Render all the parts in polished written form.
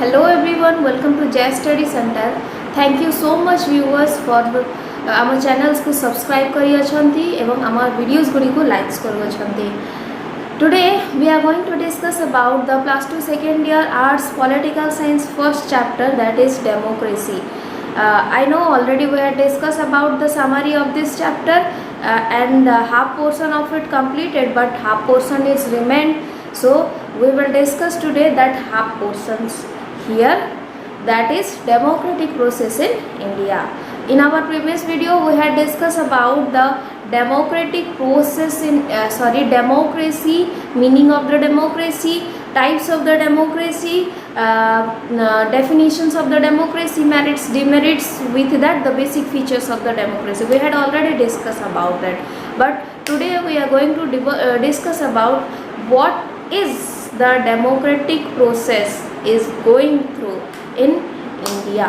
Hello everyone, welcome to Jazz Study Center. Thank you so much viewers for our channels को subscribe करी अछंती एवं our videos गुडी को likes करू अछंती. Today we are going to discuss about the plus 2 second year arts political science first chapter, that is democracy. I know already we had discussed about the summary of this chapter and half portion of it completed, but half portion is remained. So we will discuss today that half portions here, that is democratic process in India. In our previous video we had discussed about the democratic process in democracy, meaning of the democracy, types of the democracy, definitions of the democracy, merits, demerits, with that the basic features of the democracy. We had already discussed about that, but today we are going to discuss about what is the democratic process is going through in India.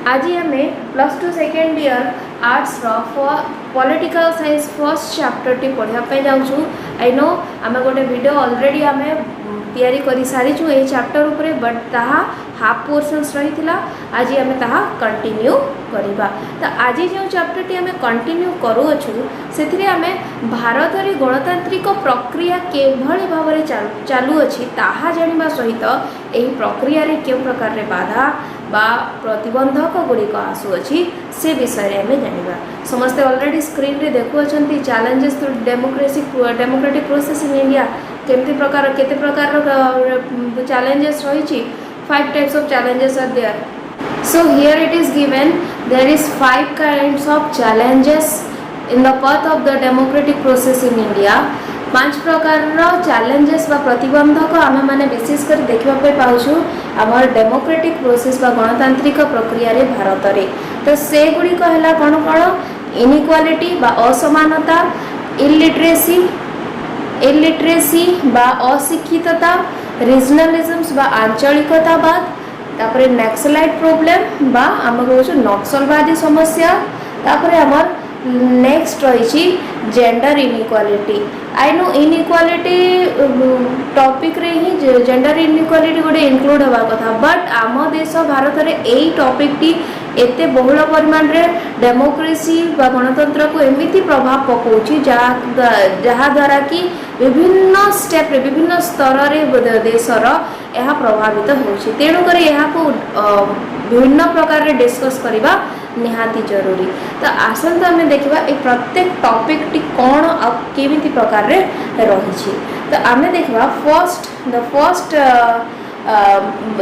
आज हमें plus 2 second year arts political science first chapter टी पढ़ापी जाऊँ. I no आम गोटे video already आम तैयारी कर सारी ए चैप्टर उपरे, बट ताहा हाफ पोर्शंस रही थिला. आज आम ताहा कंटिन्यू करिबा. तो आज जो चैप्टर टी आम कंटिन्यू करूछु से आम भारत रे गणतांत्रिक प्रक्रिया केभली भाव में चालू अच्छी ताहा जानिबा सहित एही प्रक्रिया रे के प्रकार रे बाधा बा प्रतिबंधक गुड़िक आसुअछि से विषय में जानिबा. समस्ते ऑलरेडी स्क्रीन रे देखु अछंती challenges to democratic process in India. केते प्रकार challenges रही. 5 types of challenges are there. So here it is given there is 5 kinds of challenges in the path of the democratic process in India. 5 प्रकार challenges बा प्रतिबंधक आमे माने विशेष कर देखिबा पे पाउछु हमर डेमोक्रेटिक प्रोसेस बा गणतांत्रिक प्रक्रिया रे भारत रे. तो से गुडी कहला कोन इनइक्वालिटी बा असमानता, इलिटरेसी बा अशिक्षितता, रीजनलिज्म बा आंचलिकतावाद, तापरे नक्सलाइट प्रॉब्लम बा आम कहूँ नक्सलवादी समस्या, तापरे आमर नेक्स्ट रही gender inequality. I know inequality topic रे ही जेंडर इनइक्वालिटी गोटे इनक्लूड होगा कथा, बट आम देश भारत रे एई टॉपिक टी एते बहुल परिमाण रे डेमोक्रेसी बा गणतंत्र को एमिति प्रभाव पकाउछि जहाँ द्वारा कि विभिन्न स्टेप रे विभिन्न स्तर रे देशर यह प्रभावित होछि. तेणु करी यह को विभिन्न प्रकार रे डिस्कस करबा निहाती जरूरी. तो आसंत आम देखा ए प्रत्येक टॉपिक टी कौन आ केमिति प्रकार रे रही. तो आम देखा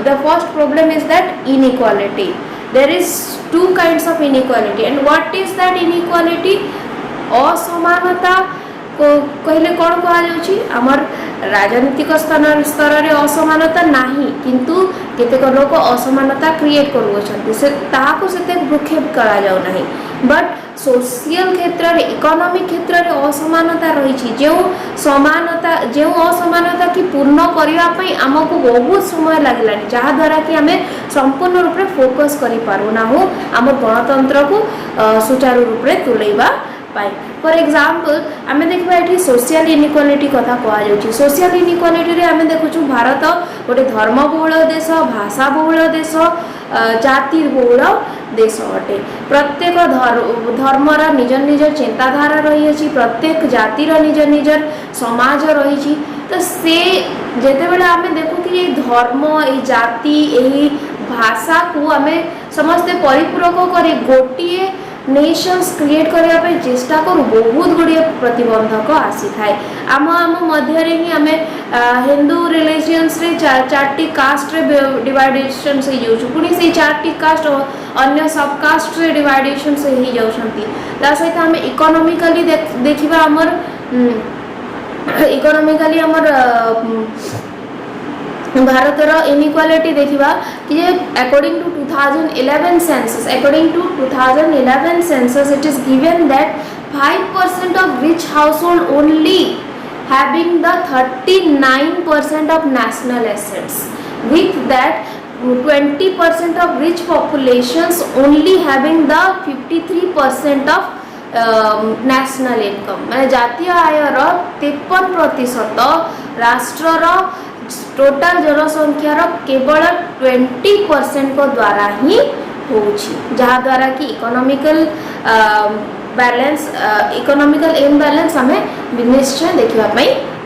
the first problem is that inequality. There is 2 kinds of inequality, and what is that inequality? असमानता को कहले कौन कह आमर राजनीतिक स्तर रे असमानता नहीं, किंतु केतेक लोक असमानता क्रिएट करूछंती से ताहाको सेते भ्रूक्षेप करा जाउ नहीं. बट सोशल क्षेत्र रे इकोनॉमिक क्षेत्र रे असमानता रही जो असमानता की पूर्ण करबा पई हमको बहुत समय लागलानी, जहाँ द्वारा कि आमे संपूर्ण रूप रे फोकस करि पारुना हो हमर गणतंत्र को सुचारू रूप रे तुलैबा पाई. फॉर एग्जांपल आम देखा ये सोशल इनइक्वालिटी कथा कहुच्छी. सोशल इनइक्वालिटी रे आम देखु भारत गोटे धर्म बहुल देश, भाषा बहुल देश, जाति बहुल देश अटे. प्रत्येक धर्मर निज निज चिंताधारा रही, प्रत्येक जातिर निज निज समाज रही. तो से जेतेबेले आम देखु कि ये धर्म, ये जाति, यही भाषा को आम समस्ते परिपूरक कर गोटे नेशंस क्रिएट करने चेष्टा करूँ बहुत गुड़िया प्रतिबंधक आसी थाए. आम मध्य ही आम हिंदू रिलीजियंस रे 4टी कास्ट रे डिवाइडेशन से हो, पुणी से 4टी कास्ट अन्य सब कास्ट रे डिवाइडेशन से ही जाउछंती. ता सहित आम इकोनॉमिकली देखिबा हमर इकोनॉमिकली हमर भारतर इनइक्वालिटी देखिबा कि according to 2011 census it is given that 5% of rich household only having the 39% of national assets, with that 20% of rich populations only having the 53% of national income. माने जातीय आयर 53% राष्ट्रर टोटाल जनसंख्यार केवल 20% को द्वारा ही होउछि, जहा द्वारा कि इकोनॉमिकल बैलेंस इकोनॉमिकल इम्बैलेंस हमें निश्चय देखा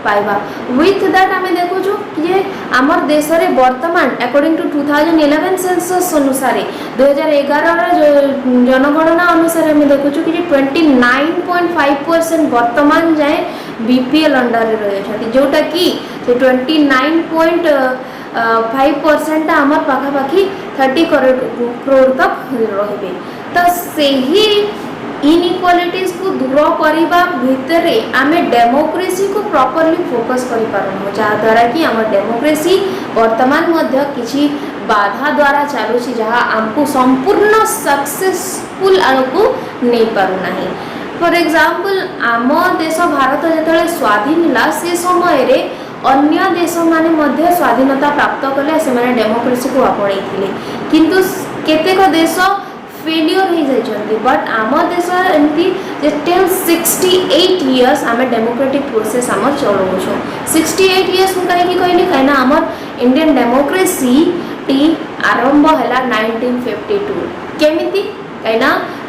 पाइबा। विथ दैट आम देखु कि आमर देश में वर्तमान अकॉर्डिंग टू 2011 सेंसस अनुसार 2011 जनगणना अनुसार आम देखु कि 29.5% वर्तमान जाए बीपीएल अंडर रही, जोटा कि 29.5% आम पाखापाखि 30 करोड़ तक रे। तो सही इनइक्वालिटीज को दूर करने भितर आम डेमोक्रेसी को प्रॉपर्ली फोकस कर पारनु, जहाँ द्वारा कि आम डेमोक्रेसी वर्तमान मध्य किसी बाधा द्वारा चलुची, जहाँ आमको संपूर्ण सक्सेसफुल आगू नहीं पारुना। फॉर एग्जांपल आम देश भारत जो स्वाधीन है से समय रे अन्य देश माने मध्य स्वाधीनता प्राप्त कले से डेमोक्रेसी को आपणई, किंतु केतेक देश फेलियर हो जाइछन्ति। बट आम देश एमती टिल 68 इयर्स आम डेमोक्रेटिक प्रोसेस आम चलाऊँ। 68 इयर्स कहीं कहली कहीं आम इंडियन डेमोक्रेसी टी आरंभ है 1952। केमिति कहीं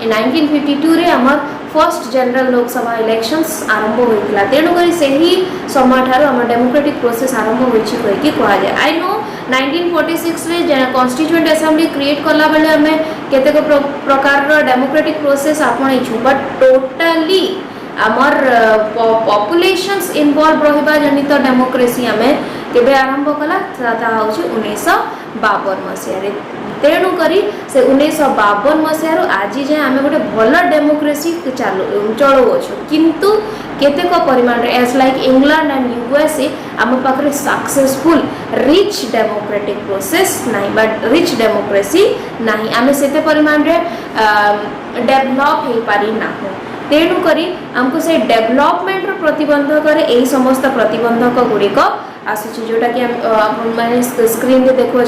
1952 रे आम फर्स्ट जनरल लोकसभा इलेक्शंस आरंभ होता, तेणुक से ही समय ठार आम डेमोक्रेटिक प्रोसेस आरंभ होती कहुए। आई नो 1946 रे कॉन्स्टिट्यूएंट असेंबली क्रिएट कला बेले आम केतेक प्रकार डेमोक्रेटिक प्रोसेस आपणईछु, बट टोटाली आमर पॉपुलेशंस इन्वॉल्व रहिबा जनित डेमोक्रेसी आम केबे आरंभ कला 1952 मसीह। तेणुक से 1952 मसीह आज जाए आम गोटे भल डेमोक्रेसी चलाऊँ, किंतु केतेक परिमाण as like England and USA आम पाखे सक्सेसफुल रिच डेमोक्रेटिक प्रोसेस नहीं, बट रिच डेमोक्रेसी नहीं, आम से परिमाण डेभलप हो पारि ना। तेणुक आमको से डेभलपमेंट प्रतिबंधक यही समस्त प्रतिबंधक गुड़िक आसूची, जोटा कि मैंने स्क्रीन रे देखुं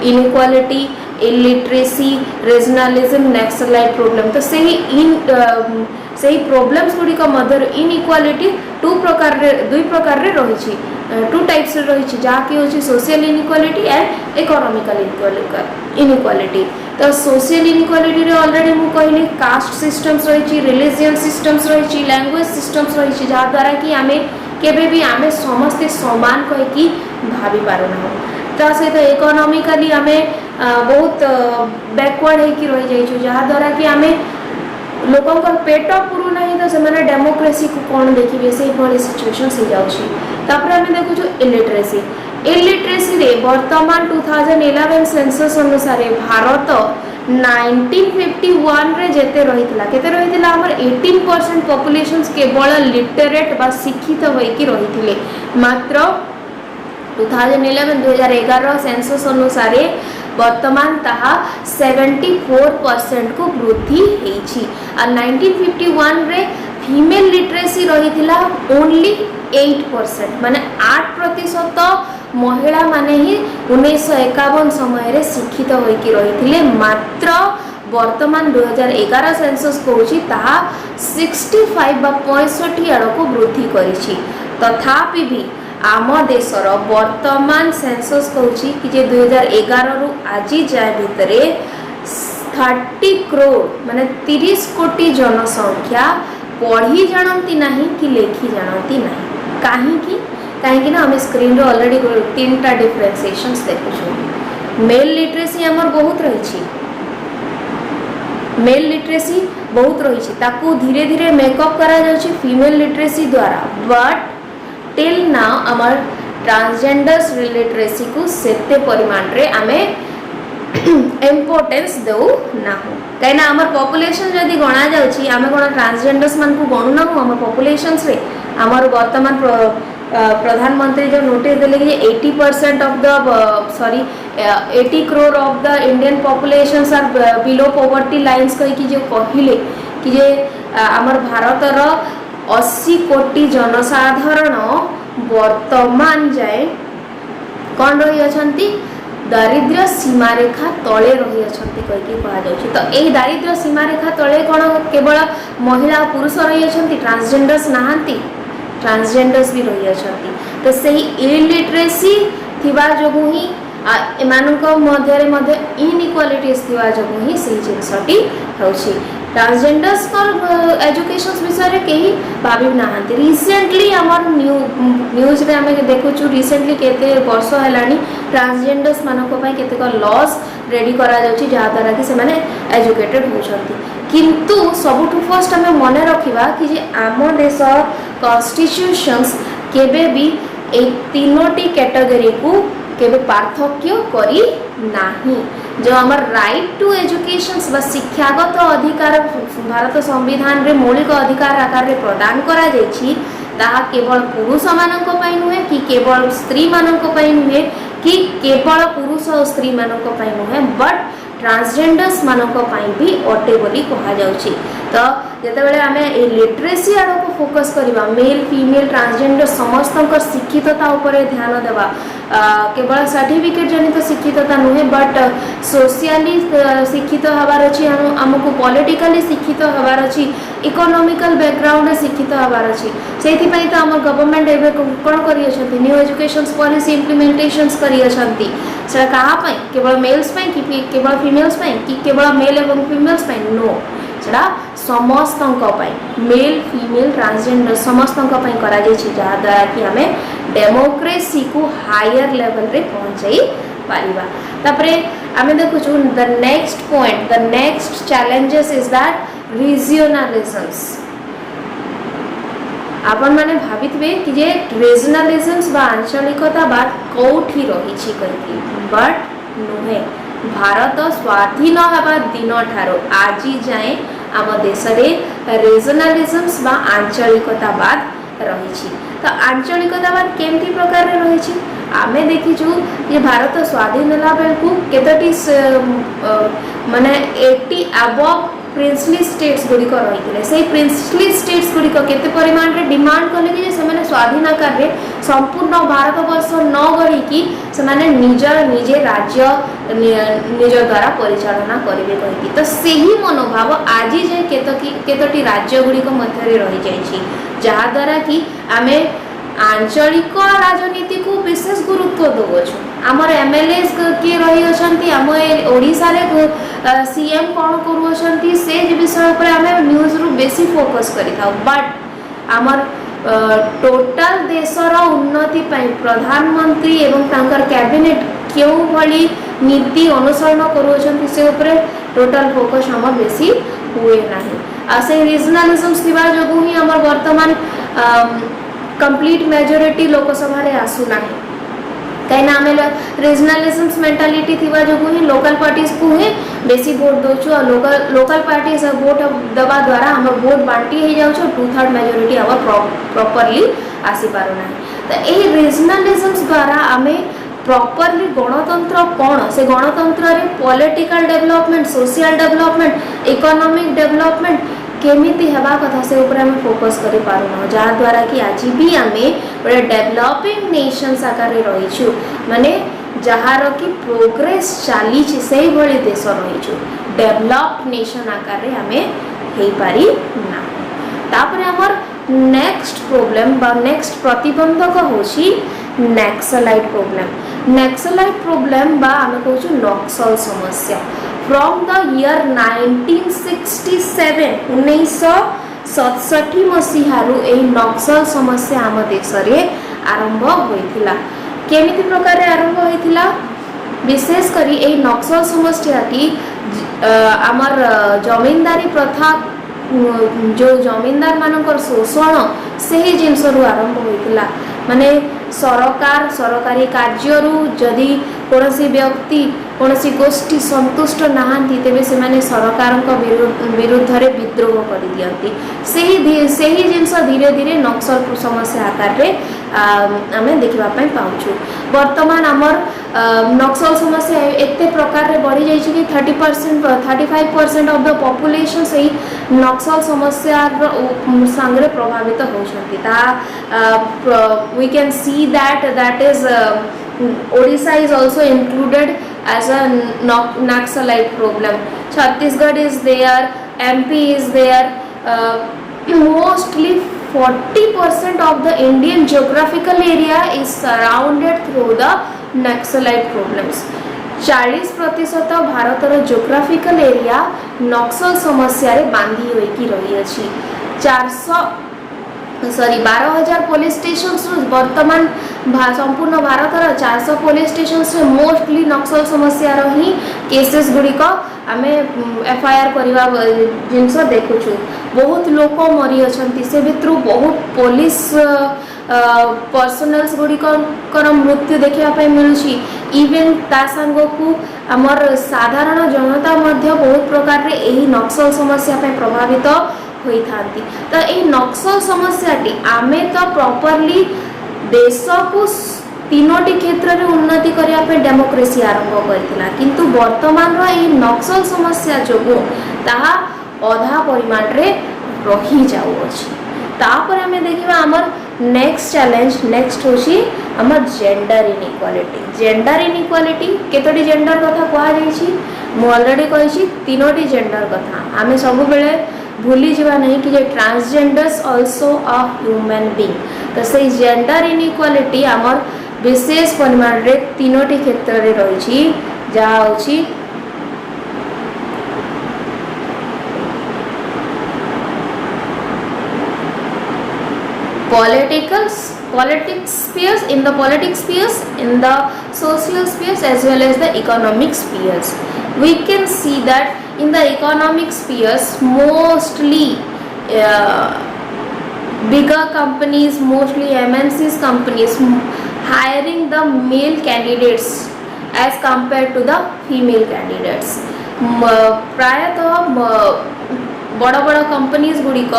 inequality, illiteracy, regionalism, Naxalite problem. तो सही प्रॉब्लम्स गुड़िक मध्य इनइक्वालिटी दुई प्रकार रही, टू टाइप्स रही, जहाँ कि हूँ social inequality and economical inequality. तो सोशल इनइक्वालिटी रे ऑलरेडी मु कहली कास्ट सिस्टम्स रही, रिलीजियन सिस्टम्स रही, लैंग्वेज सिस्टम्स रही, जहाँ द्वारा कि आम केबे भी आम समस्ते समान कहीकि भाभी पारुना। ता सहित इकोनॉमिकली आम बहुत बैकवर्ड होकर रही जाइछु, जहाँ द्वारा कि आम लोकंकर पेट पुरु नहीं, तो से डेमोक्रेसी को कौन देखिए से भाई सिचुएशन हो जाउछि। तापर आम देखु इलिटरेसी। इलिटरेसी रे वर्तमान 2011 सेंसस अनुसार भारत 1951 रे जेते रहितला, केते रहितला हमर 18% पॉपुलेशन केवल लिटरेट बा शिक्षित होइकी रहिथिले। मात्र 2011 सेंसस अनुसार वर्तमान ताहा 74% को वृद्धि होइछि। आ 1951 रे फीमेल लिटरेसी रहिथिला ओनली 8%, माने 8% महिला माने ही 1951 समय रे शिक्षित होइकी रहिथिले। मात्र वर्तमान 2011 सेंसस कहूछि ताहा 65 बा 65 आड़को वृद्धि करिछि। तथापि भी आम देशर वर्तमान सेंसस कहूछि कि जे 2011 रु आज जाए भितरे 30 करोड़ माने 30 कोटी जनसंख्या पढ़ी जानती नहीं कि लेखी जानती नहीं। कहीं आम स्क्रीन रे ऑलरेडी 3टा डिफरेंशिएशंस देखु। मेल लिटरेसी आमर बहुत रही, मेल लिटरेसी बहुत रही, ताकू धीरे धीरे मेकअप करा जाउछि फीमेल लिटरेसी द्वारा। बट टिल नाउ आमर ट्रांसजेंडर्स लिटरेसी को सेते परिमाण रे आमे इम्पोर्टेंस दउ ना हो, कहीं आमर पॉपुलेशन जदि गणा जाउछि आमे कोन ट्रांसजेंडर्स मान को गणु ना हो आमर पॉपुलेशंस रे। आमर वर्तमान प्रधानमंत्री जो नोटिस देले कि 80% of the 80 crore of the Indian populations are below poverty lines कही कि जो कहले कि जे आमर भारतर 80 कोटी जनसाधारण वर्तमान जाए कौन रही अछंती दारिद्र्य सीमारेखा तले रही अछंती कही कह। तो यही दारिद्र्य सीमारेखा तले कौन केवल महिला और पुरुष रही अछंती, ट्रांसजेंडर्स नहांती, ट्रांसजेंडर्स भी रही अछंती। तो सही इलिटरेसी थिबा जोगु ही एमानक मध्य इनइक्वालिटीज थिबा जोगु ही से जिनसटी होछि। ट्रांसजेंडर्स पर एजुकेशन विषय कहीं भाभी ना रिसेंटली आमर न्यूज रे आमे देखुछु रिसेंटली केते वर्ष हेलानी ट्रांसजेंडर्स मानक पई केतेक लॉस रेडी करा जाउछि जहा द्वारा कि से माने एजुकेटेड होछंती। किंतु सबुठु फर्स्ट आमे मने रखिबा कि जे आम देश कॉन्स्टिट्यूशंस केबे भी ए तीनोटी कैटेगरी को केबे पार्थक्य करी नाही। जो हमार राइट टू एजुकेशन शिक्षागत अधिकार भारत संविधान रे मौलिक अधिकार आकार रे प्रदान करा जायछि ताहा केवल पुरुष मानक पई नुहे कि केवल स्त्री मानक पई नुहे कि केवल पुरुष और स्त्री मानक पई नुहे बट ट्रांसजेंडर्स मानक पई भी अटे बोली कहा जाउछि। तो जेतेबेले आमे ए लिटरेसी आड़ को फोकस करबा मेल फीमेल ट्रांसजेंडर समस्त शिक्षितता उपरे ध्यान देवा केवल सर्टिफिकेट जनित शिक्षितता नुहे बट सोशियली शिक्षित हबार अछि हमको पॉलिटिकली शिक्षित हबार अछि इकोनॉमिकल बैकग्राउंड शिक्षित हबार अछि। सेथि पई तो हमर गवर्नमेंट एबे कोन करि अछंती न्यू एजुकेशन पॉलिसी इंप्लीमेंटेशंस करि अछंती से कहा पई केवल मेल्स पई कि केवल फीमेल्स पई कि केवल मेल एवं फीमेल्स पई नो सेटा समस्त मेल फीमेल ट्रांसजेंडर समस्त करा जहाँ द्वारा कि आमे डेमोक्रेसी को हायर लेवल रे पहुंचाई पारिबा। तापरे आमे देखुछु the next point the next challenges is that regionalisms. आपण माने भाबितबे कि जे रीजनलिज्म्स बा आंचलिकता बात कोठी रही छी कहि बट नुहे भारत स्वाधीन हवा दिन ठारो आज जाए आम देश में रीजनलिज्म्स बा आंचलिकतावाद रही। तो आंचलिकतावाद केमती प्रकार रही आमे देखीचु ये भारत स्वाधीन होला बेलकु केतोटी माने 80 अबव प्रिंसली स्टेट्स गुड़िक रही से प्रिंसली स्टेट्स गुड़िक केते परिमाण रे डिमांड कले कि से माने स्वाधीन आकार रे संपूर्ण भारत वर्ष न गढ़ी कि से माने निजे राज्य निज द्वारा परिचालना करेंगे कहीं। तो सही मनोभाव आज जाए केतोटी राज्य गुड़िक मध्य रही जाइए जहाँ द्वारा कि आमे आंचलिक राजनीति को विशेष गुरुत्व दौचु। आमर एमएलए किए रही अछंती आम ओडिशा रे सीएम कौन करूछंती से विषय पर आमे न्यूज रु बेसी फोकस करि थाउ बट आमर टोटल देशर उन्नति पई प्रधानमंत्री एवं तांकर कैबिनेट क्यों भली नीति अनुसरण करूछंती से ऊपर टोटल फोकस हमर बेसी हुए नाही। आ से रीजनलिज्म्स थिबा जोगु ही हमर वर्तमान कंप्लीट मेजॉरिटी लोकसभा रे आसु नाही कहीं आम रीजनलिज्म्स मेंटालिटी थिबा जोगु ही लोकल पार्टीज को ही बेसी वोट दोछु और लोकल पार्टीज वोट दबा द्वारा हम वोट बांटी हो जाउछ 2/3 मेजॉरिटी हम प्रॉपर्ली आसी पारो नाही। तो ए रीजनलिज्म्स द्वारा आमे प्रॉपर्ली गणतंत्र कौन से गणतंत्र रे political development social development economic development केमिति हेबा कथा से ऊपर हम फोकस करि पारुना जहाँ द्वारा कि आज भी आमे बड़े डेवलपिंग नेशंस आकार रही छु माने जहार कि प्रोग्रेस चली से भली देश रही छु डेवलप्ड नेशन आकार रे आमे हे पारी ना। तापर हमर नेक्स्ट प्रॉब्लम बा नेक्स्ट प्रतिबंधक होछि नक्सलाइट प्रॉब्लम। नक्सलाइट प्रॉब्लम बा आमे कहछु नक्सल समस्या फ्रॉम द ईयर 1967 1967 मसीहारू एही नक्सल समस्या आम देश रे आरंभ होइथिला। केमिति प्रकार रे आरंभ होइथिला विशेष करी एही नक्सल समस्याटी आमर जमींदारी प्रथा जो जमींदार मानकर शोषण से ही जिनस आरंभ होइथिला। माने सरकार सरकारी कार्यरू जदि कौनसी व्यक्ति कौनसी गोष्ठी संतुष्ट नहांती तेबे से माने सरकार विरुद्ध रे विद्रोह कर दियंती से ही जिनस धीरे धीरे नक्सल समस्या आकार रे आमे देखिबा पई पाउछु। वर्तमान आमर नक्सल समस्या एते प्रकार रे बढ़ी जाई कि 30% 35% ऑफ द पॉपुलेशन से नक्सल समस्या संगे प्रभावित होछंती। ता we can see that is Odisha is also included as a Naxalite problem. Chhattisgarh is there, MP is there. Mostly 40% of the Indian geographical area is surrounded through the Naxalite problems 40% भारतर geographical area Naxal समस्या रे बांधी होई रही अछि 12,000 police station वर्तमान संपूर्ण भारतर 400 police station से मोस्टली नक्सल समस्या रही केसेस गुड़िक आम एफआईआर करवा जिनस देखुचु बहुत लोक मरी अच्छा से भितर बहुत पुलिस पर्सनल्स गुड़िक मृत्यु देखापी मिलूँ इवेन ता सांग को आमर साधारण जनता मध्य बहुत प्रकार रे एही नक्सल समस्या पे प्रभावित होई थांती तो एही नक्सल समस्याटी आमे तो प्रॉपर्ली देश को तीनोटी क्षेत्र में उन्नति करने पे डेमोक्रेसी आरंभ करथिला किंतु वर्तमान रो एही नक्सल समस्या जोगु ताहा अधा परिमाण रे रही जाउ अछि तापर हमें देखिबा हमर नेक्स्ट चैलेंज नेक्स्ट होची हमर जेंडर इनइक्वालिटी केतोटी जेंडर कथा कहा जाईछि मु ऑलरेडी कहिछि तीनोटी जेंडर कथा आमे सब बेले भूली जीवा नहीं कि जे transgenders also a human being तो से जेंडर इनइक्वालिटी हमर विशेष परिमाण रे तीनोटी क्षेत्र रे रहिछि जा होछि politics spheres in the politics spheres in the social spheres as well as the economic spheres we can see that in the economic spheres mostly bigger companies mostly MNCs companies hiring the male candidates as compared to the female candidates प्रायतः बड़ बड़ companies गुड़िक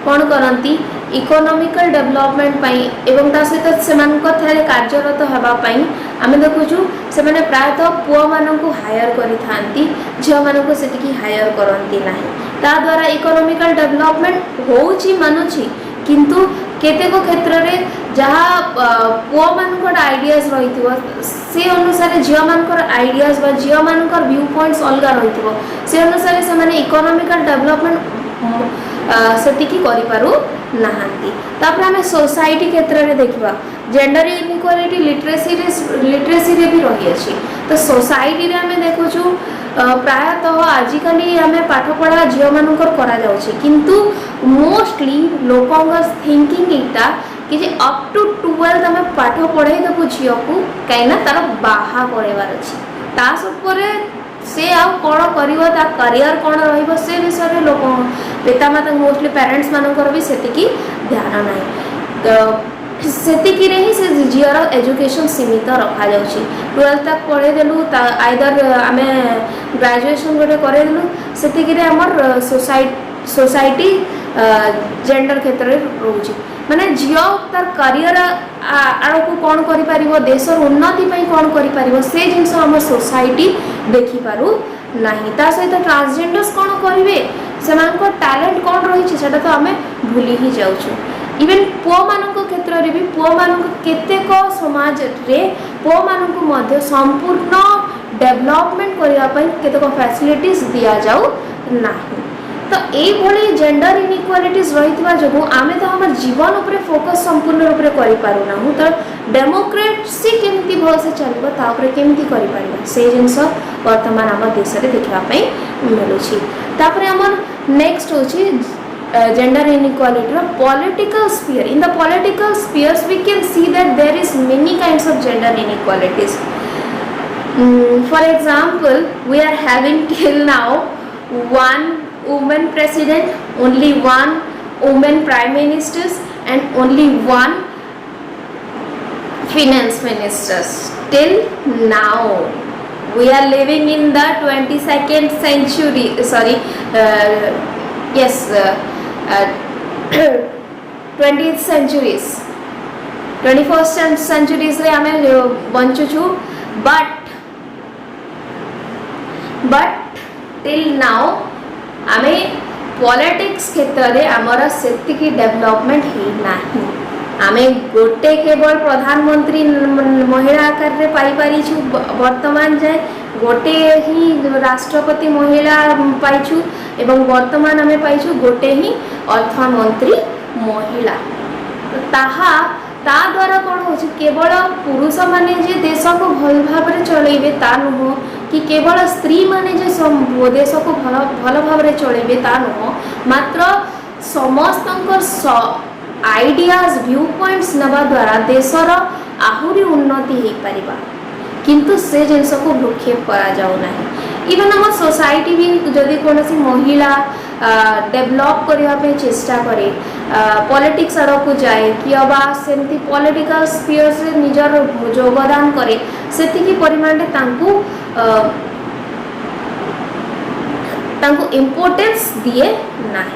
कौन करती economical development पाई एवं ता सहित से कार्यरत होगापाई आम देखुचु से प्रायतः पुओ मानू हायर करी झील मानू से हायर करती ना ता द्वारा इकोनॉमिकल डेवलपमेंट होउची मानुची किंतु केतेक क्षेत्र रे जहाँ पुओ मानकर आइडियाज रही से अनुसार झील मानकर आइडियाज बा झील मानकर व्यू पॉइंट्स अलग रही से अनुसार से इकोनॉमिकल डेवलपमेंट सेतिकी करि पारु नाहांती तापर हमें सोसाइटी क्षेत्र में देखिबा जेंडर इनइक्वालिटी लिटरेसी रे भी रही अछि तो सोसाइटी रे हमें देखुछु प्रायतः आजिकल आम पाठ पढ़ा झील मानकर करा जाउछि किंतु मोस्टली लोकंग थिंकिंग इटा कि जे अप टू 12 आम पाठ पढ़ाई देबु झील को कहीं तार बाहा करेबार अछि ता सब परे से आ कौन कर करियर कौन रही से विषय लोक पितामाता मोस्टली पेरेंट्स मानकर भी सेतिकी ध्यान ना तो सेतिकी रे ही से झीर एजुकेशन सीमित रखा जाउछि 12 तक पढ़े देलु आइदर आमे ग्रेजुएशन गोटे करे देलु सेतिकी रे हमर सोसाइटी जेंडर क्षेत्र में रोचे माने झील तार करियर आड़ को कौन करि परिबो देशर उन्नति पई कौन करि परिबो से जिनस हम सोसाइटी देखि पारु नाही ता सहित ट्रांसजेंडर्स कौन करिवे सेमानको टैलेंट कौन रही सेटा तो आमे भूली ही जाउछु इवन पुओ मानक क्षेत्र रे भी पुओ मानक केतेक समाज रे पुओ मानक मध्य संपूर्ण डेवलपमेंट करिया पई केतेक फैसिलिटीज दिया जाउ नाही तो ये जेंडर इनइक्वालिटीज रही जो आम तो हमारे जीवन उपर फोकस संपूर्ण रूप से करूना तो डेमोक्रेसी केमती भल से चलो केमती कर से जिनस वर्तमान आम देश में देखापी मिलूँ आमर नेक्स्ट हूँ gender inequality political sphere in the political spheres we can see that there is many kinds of gender inequalities for example we are having till now one woman president, only one woman prime ministers and only one finance ministers. Till now we are living in the 22nd century, sorry, yes, 20th centuries, 21st centuries रे आमे बंचुछु but till now आमे politics क्षेत्र में आमर सेतिकी development ही नाही आमे गोटे केवल प्रधानमंत्री महिला आकार रे पाई पारिछु वर्तमान जाए गोटे ही राष्ट्रपति महिला पाइछु एवं वर्तमान आमे पाइछु गोटे ही अर्थमंत्री महिला ताहा ता द्वारा कौन हो केवल पुरुष माने जे देश को भल भाव चलेबे ता नुह कि केवल स्त्री माने जे देश को भल भाव चलेबे ता नुह मात्र समस्त आइडियाज व्यू पॉइंट्स नवा द्वारा देशर आहुरी उन्नति हो पारिबा किंतु से जिनस को भ्रूक्षेप करा जाऊ नाही इवन हम सोसाइटी भी जदि कौन महिला डेवलप करने चेष्टा करे पॉलिटिक्स आड़ को जाए कि अबा सेमती पॉलिटिकल स्पीयर से निजर योगदान करे सेतिकी परिमाण तांको इम्पोर्टेंस दिए ना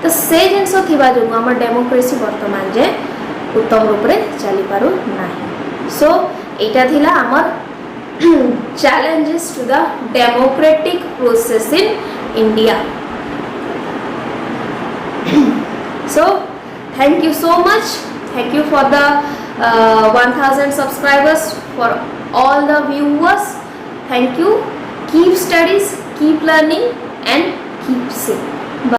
तो से जिनस थिबा जो आम डेमोक्रेसी वर्तमान जे उत्तम रूप से चली पारु नाही सो एटा थिला आमर challenges to the democratic process in India. So thank you so much, thank you for the 1000 subscribers, for all the viewers, thank you, keep studies, keep learning and keep safe.